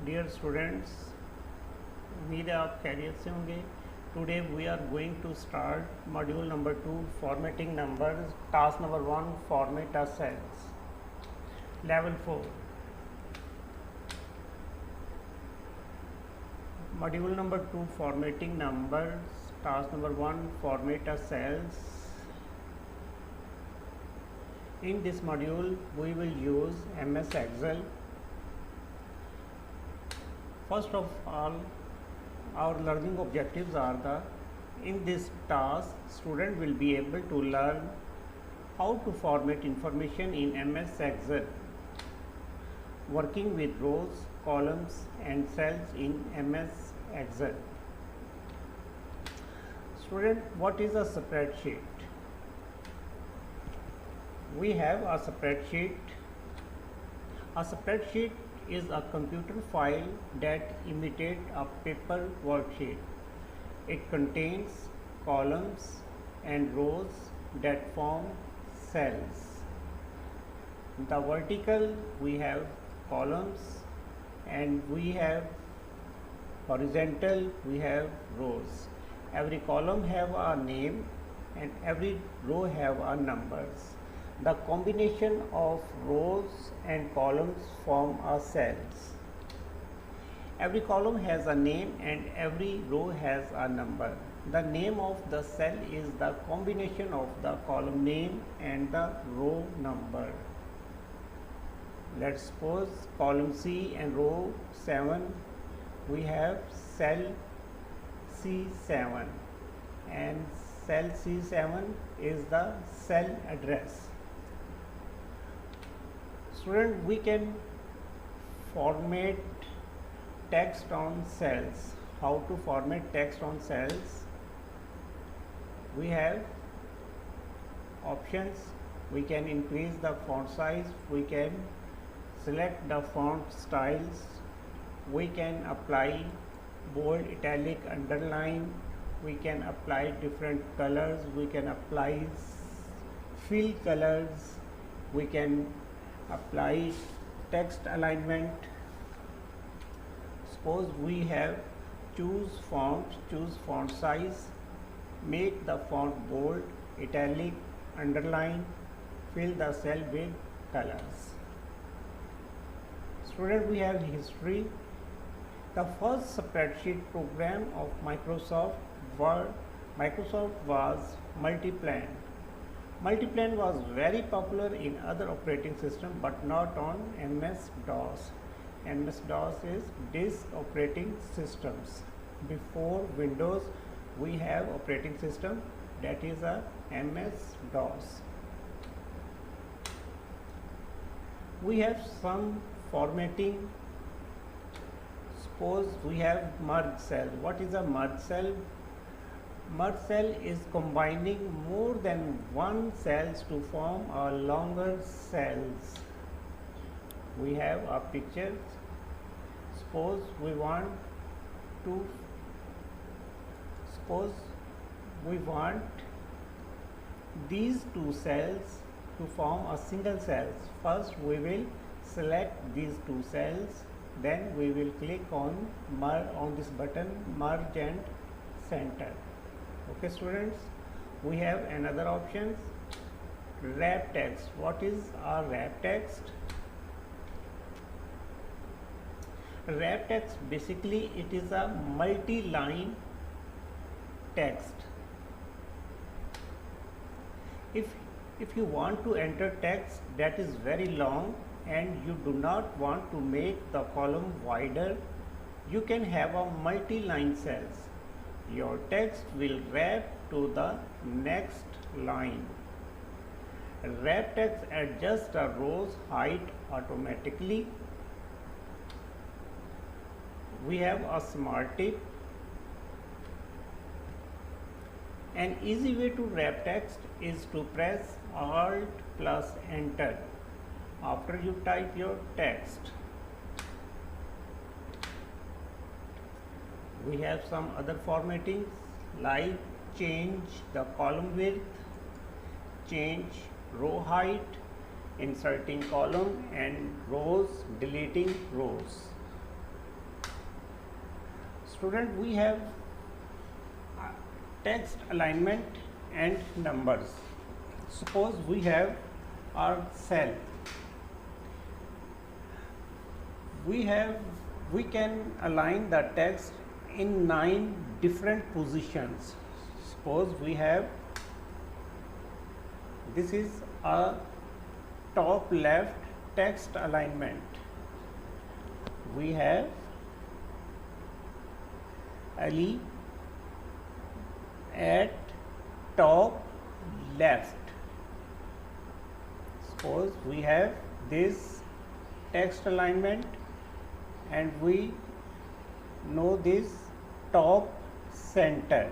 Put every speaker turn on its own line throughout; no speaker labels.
Dear students, उम्मीद है आप खैरियत से होंगे. Today we are going to start module number 2, formatting numbers. Task number 1, format a cells. Level 4. Module number 2, formatting numbers. Task number 1, format a cells. In this module we will use MS Excel. First of all, our learning objectives are in this task student will be able to learn how to format information in MS Excel, working with rows, columns and cells in MS Excel. Student, what is a spreadsheet? We have a spreadsheet. A spreadsheet is a computer file that imitates a paper worksheet. It contains columns and rows that form cells. The vertical we have columns and we have horizontal we have rows. Every column have a name and every row have a numbers. The combination of rows and columns form a cells. Every column has a name and every row has a number. The name of the cell is the combination of the column name and the row number. Let's suppose column C and row 7 we have cell C7 and cell C7 is the cell address. Student, we can format text on cells. How to format text on cells? We have options. We can increase the font size. We can select the font styles. We can apply bold, italic, underline. We can apply different colors. We can apply fill colors. We can apply text alignment. Suppose we have choose font size, make the font bold, italic, underline, fill the cell with colors. Student, we have history. The first spreadsheet program of Microsoft was Multiplan. Multiplan was very popular in other operating systems but not on MS-DOS. MS-DOS is disk operating systems. Before Windows, we have operating system that is a MS-DOS. We have some formatting. Suppose we have merge cell. What is a merge cell? Merge cell is combining more than one cells to form a longer cells. We have a picture. Suppose we want these two cells to form a single cells. First we will select these two cells, then we will click on this button merge and center. Okay students, we have another options, wrap text. What is a wrap text? Wrap text, basically it is a multi-line text. If you want to enter text that is very long and you do not want to make the column wider, you can have a multi-line cells. Your text will wrap to the next line. Wrap text adjusts the row's height automatically. We have a smart tip. An easy way to wrap text is to press Alt plus Enter after you type your text. We have some other formattings like change the column width, change row height, inserting column and rows, deleting rows. Student, we have text alignment and numbers. Suppose we have our cell. We can align the text in 9 different positions. Suppose we have, this is a top left text alignment. We have Ali at top left. Suppose we have this text alignment and we know this top center.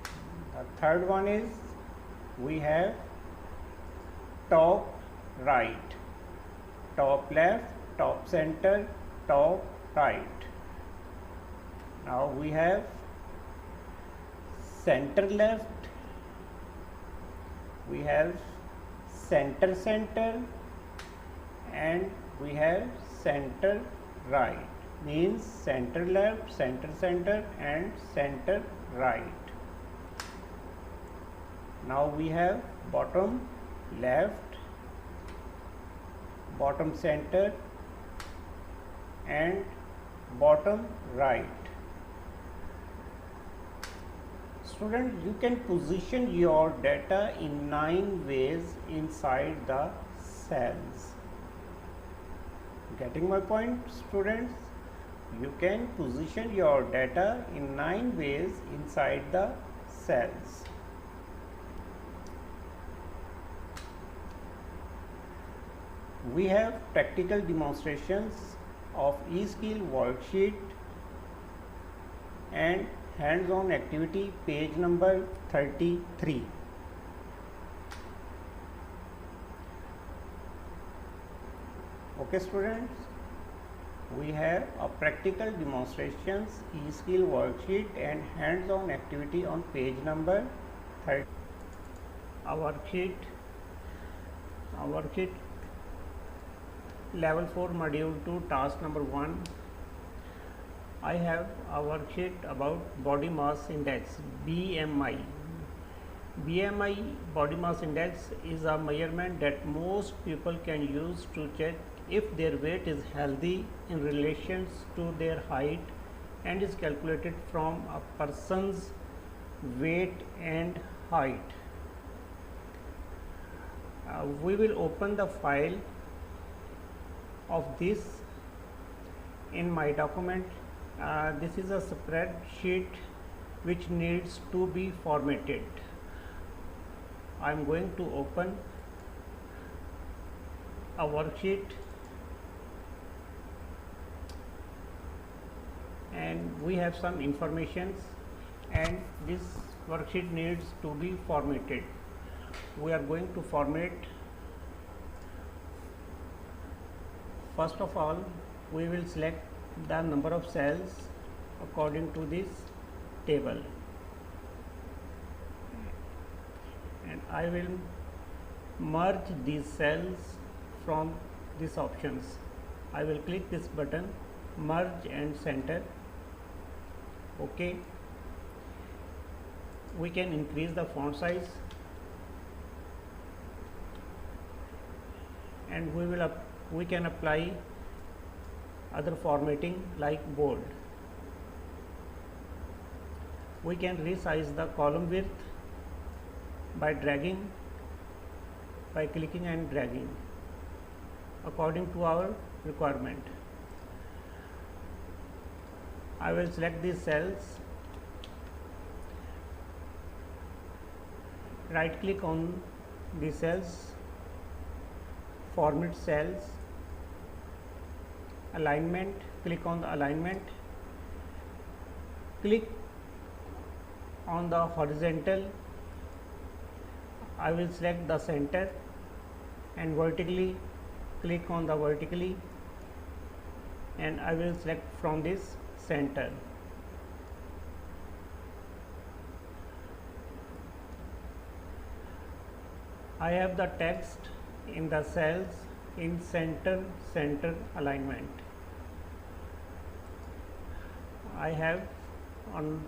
The third one is we have top right, top left, top center, top right. Now we have center left, we have center center, and we have center right, means center left, center center, and center right. Now we have bottom left, bottom center, and bottom right. Student, you can position your data in 9 ways inside the cells. Getting my point, students? You can position your data in 9 ways inside the cells. We have practical demonstrations of e-skill worksheet and hands-on activity, page number 33. Okay students, we have a practical demonstrations, e-skill worksheet and hands-on activity on page number 30. Our worksheet level 4 module 2 task number 1. I have a worksheet about body mass index, BMI. BMI, body mass index, is a measurement that most people can use to check if their weight is healthy in relation to their height and is calculated from a person's weight and height. We will open the file of this in my document. This is a spreadsheet which needs to be formatted. I am going to open a worksheet and we have some informations and this worksheet needs to be formatted. We are going to format. First of all, we will select the number of cells according to this table, and I will merge these cells from these options. I will click this button, merge and center. Okay, we can increase the font size and we can apply other formatting like bold. We can resize the column width by clicking and dragging according to our requirement. I will select these cells, right click on the cells, format cells, alignment, click on the alignment, click on the horizontal. I will select the center and vertically click on the vertically, and I will select from this center. I have the text in the cells in center alignment. I have on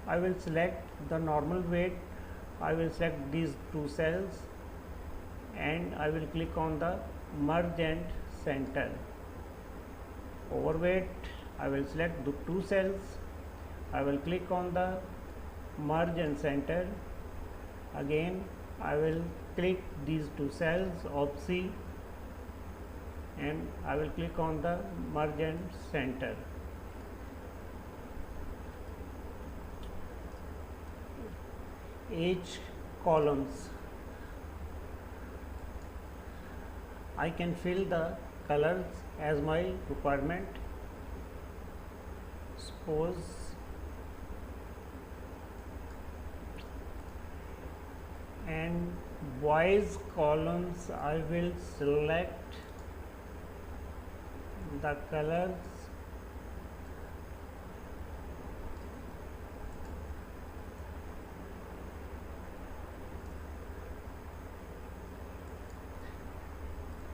I will select the normal weight. I will select these two cells and I will click on the merge and center. Overweight, I will select the two cells. I will click on the merge and center. Again I will click these two cells of C and I will click on the merge and center. Age columns, I can fill the colors as my requirement. Suppose and boys columns, I will select the colors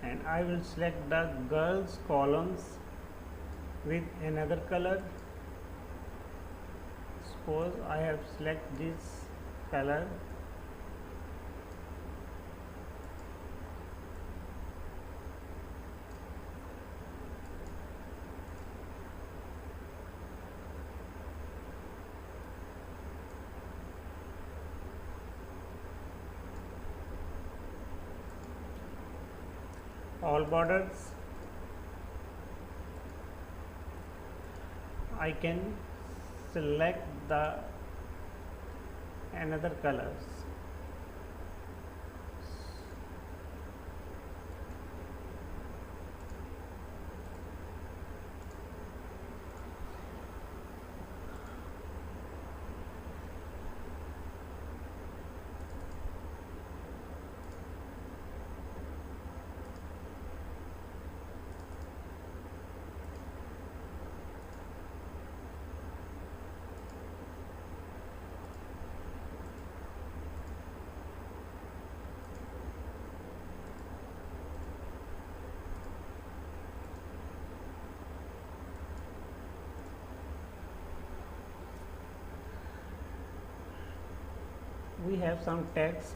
and I will select the girls columns with another color. Suppose I have select this color. All borders, I can select the another colors. We have some text.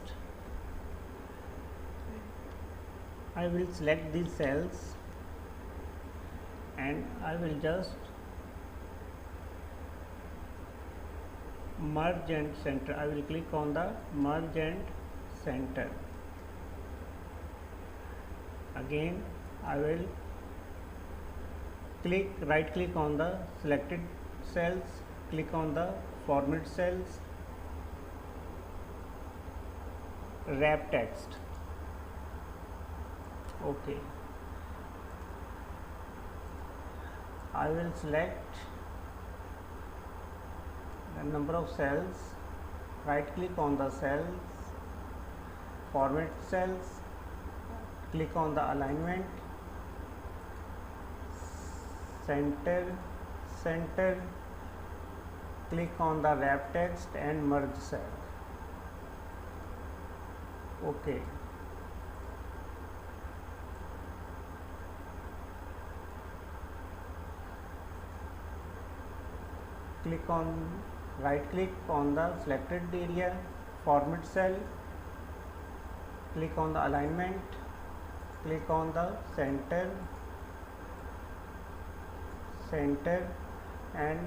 I will select these cells and I will just merge and center. I will click on the merge and center. Again I will right click on the selected cells, click on the format cells, wrap text. Okay, I will select the number of cells, right click on the cells, format cells, click on the alignment, center, click on the wrap text and merge cell. Okay, right click on the selected area, format cell, click on the alignment, click on the center and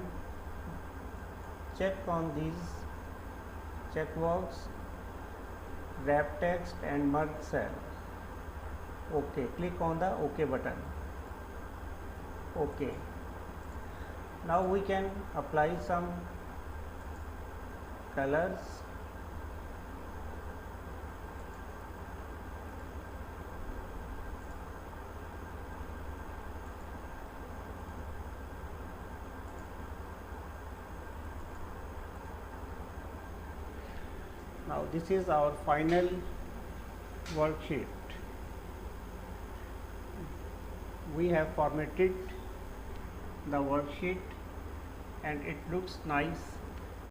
check on these checkbox, wrap text and merge cell. Okay, click on the OK button. Okay, now we can apply some colors. Now this is our final worksheet. We have formatted the worksheet and it looks nice.